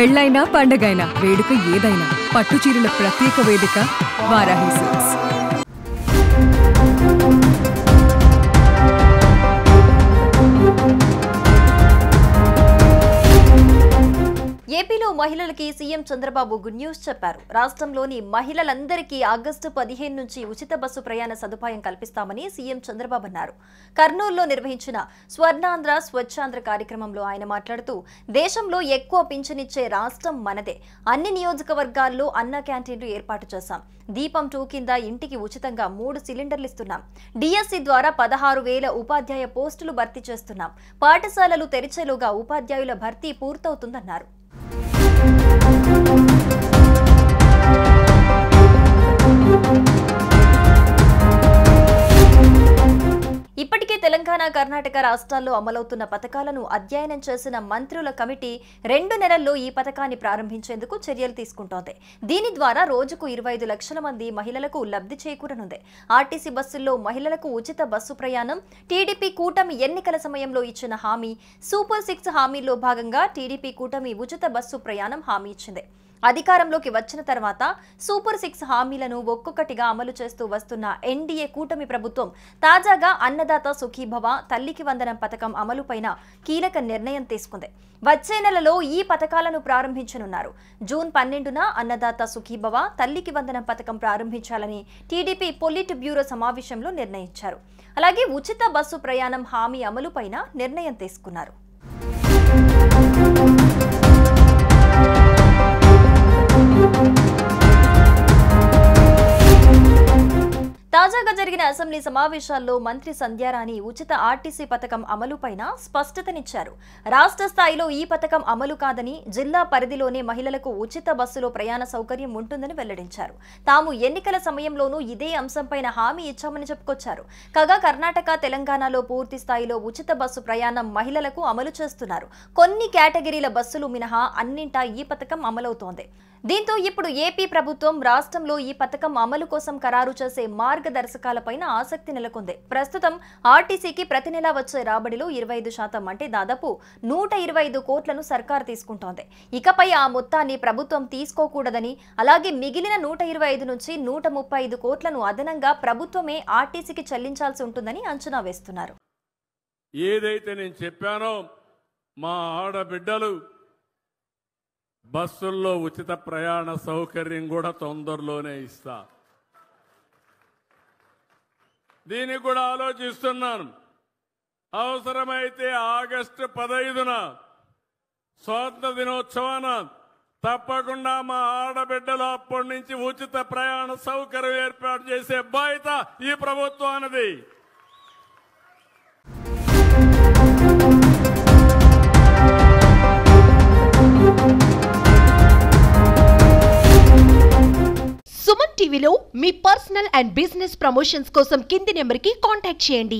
పెళ్ళైనా పండగైనా వేడుక ఏదైనా పట్టుచీరల ప్రత్యేక వేదిక వారాహి సిల్క్స్. ఏపీలో మహిళలకి సీఎం చంద్రబాబు గుడ్ న్యూస్ చెప్పారు. రాష్ట్రంలోని మహిళలందరికీ ఆగస్టు 15 నుంచి ఉచిత బస్సు ప్రయాణ సదుపాయం కల్పిస్తామని సీఎం చంద్రబాబు అన్నారు. కర్నూలులో నిర్వహించిన స్వర్ణాంధ్ర స్వచ్ఛాంధ్ర కార్యక్రమంలో ఆయన మాట్లాడుతూ, దేశంలో ఎక్కువ పింఛనిచ్చే రాష్ట్రం మనదే. అన్ని నియోజకవర్గాల్లో అన్న క్యాంటీన్లు ఏర్పాటు చేశాం. దీపం 2 కింద ఇంటికి ఉచితంగా 3 సిలిండర్లు ఇస్తున్నాం. డిఎస్సి ద్వారా 16,000 ఉపాధ్యాయ పోస్టులు భర్తీ చేస్తున్నాం. పాఠశాలలు తెరిచేలోగా ఉపాధ్యాయుల భర్తీ పూర్తవుతుందన్నారు. ఇప్పటికే తెలంగాణ, కర్ణాటక రాష్ట్రాల్లో అమలవుతున్న పథకాలను అధ్యయనం చేసిన మంత్రుల కమిటీ 2 నెలల్లో ఈ పథకాన్ని ప్రారంభించేందుకు చర్యలు తీసుకుంటోంది. దీని ద్వారా రోజుకు 25 లక్షల మంది మహిళలకు లబ్ధి చేకూరనుంది. ఆర్టీసీ బస్సుల్లో మహిళలకు ఉచిత బస్సు ప్రయాణం టీడీపీ కూటమి ఎన్నికల సమయంలో ఇచ్చిన హామీ. సూపర్ 6 హామీల్లో భాగంగా టీడీపీ కూటమి ఉచిత బస్సు ప్రయాణం హామీ ఇచ్చింది. అధికారంలోకి వచ్చిన తర్వాత సూపర్ 6 హామీలను ఒక్కొక్కటిగా అమలు చేస్తూ వస్తున్న ఎన్డీఏ కూటమి ప్రభుత్వం తాజాగా అన్నదాత సుఖీభవ, తల్లికి వందనం పథకం అమలుపైన కీలక నిర్ణయం తీసుకుంది. వచ్చే నెలలో ఈ పథకాలను ప్రారంభించనున్నారు. జూన్ 12న అన్నదాత సుఖీభవ, తల్లికి వందనం పథకం ప్రారంభించాలని టీడీపీ పొలిట్ బ్యూరో సమావేశంలో నిర్ణయించారు. అలాగే ఉచిత బస్సు ప్రయాణం హామీ అమలుపైన నిర్ణయం తీసుకున్నారు. తాజాగా జరిగిన అసెంబ్లీ సమావేశాల్లో మంత్రి సంధ్యారాణి ఉచిత ఆర్టీసీ పథకం అమలుపైన స్పష్టతనిచ్చారు. రాష్ట్ర స్థాయిలో ఈ పథకం అమలు కాదని, జిల్లా పరిధిలోనే మహిళలకు ఉచిత బస్సులో ప్రయాణ సౌకర్యం ఉంటుందని వెల్లడించారు. తాము ఎన్నికల సమయంలోనూ ఇదే అంశంపైన హామీ ఇచ్చామని చెప్పుకొచ్చారు. కాగా కర్ణాటక, తెలంగాణలో పూర్తి స్థాయిలో ఉచిత బస్సు ప్రయాణం మహిళలకు అమలు చేస్తున్నారు. కొన్ని కేటగిరీల బస్సులు మినహా అన్నింటా ఈ పథకం అమలవుతోంది. దీంతో ఇప్పుడు ఏపీ ప్రభుత్వం రాష్ట్రంలో ఈ పథకం అమలు కోసం ఖరారు చేసే మార్గదర్శకాలపైన ఆసక్తి నెలకొంది. ప్రస్తుతం ఆర్టీసీకి ప్రతి నెలా వచ్చే రాబడిలో 25% అంటే దాదాపు 125 కోట్లను సర్కారు తీసుకుంటోంది. ఇకపై ఆ మొత్తాన్ని ప్రభుత్వం తీసుకోకూడదని, అలాగే మిగిలిన 125 నుంచి 135 కోట్లను అదనంగా ప్రభుత్వమే ఆర్టీసీకి చెల్లించాల్సి ఉంటుందని అంచనా వేస్తున్నారు. ఏదైతే నేను చెప్పానో, మా ఆడబిడ్డలు బస్సుల్లో ఉచిత ప్రయాణ సౌకర్యం కూడా తొందరలోనే ఇస్తా. దీనికి కూడా ఆలోచిస్తున్నాను. అవసరమైతే ఆగస్టు 15న స్వాతంత్ర దినోత్సవాన తప్పకుండా మా ఆడబిడ్డలు అప్పటి నుంచి ఉచిత ప్రయాణ సౌకర్యం ఏర్పాటు చేసే బాధ్యత ఈ ప్రభుత్వానిది. సుమన్ టీవీలో మీ పర్సనల్ అండ్ బిజినెస్ ప్రమోషన్స్ కోసం కింది నెంబర్కి కాంటాక్ట్ చేయండి.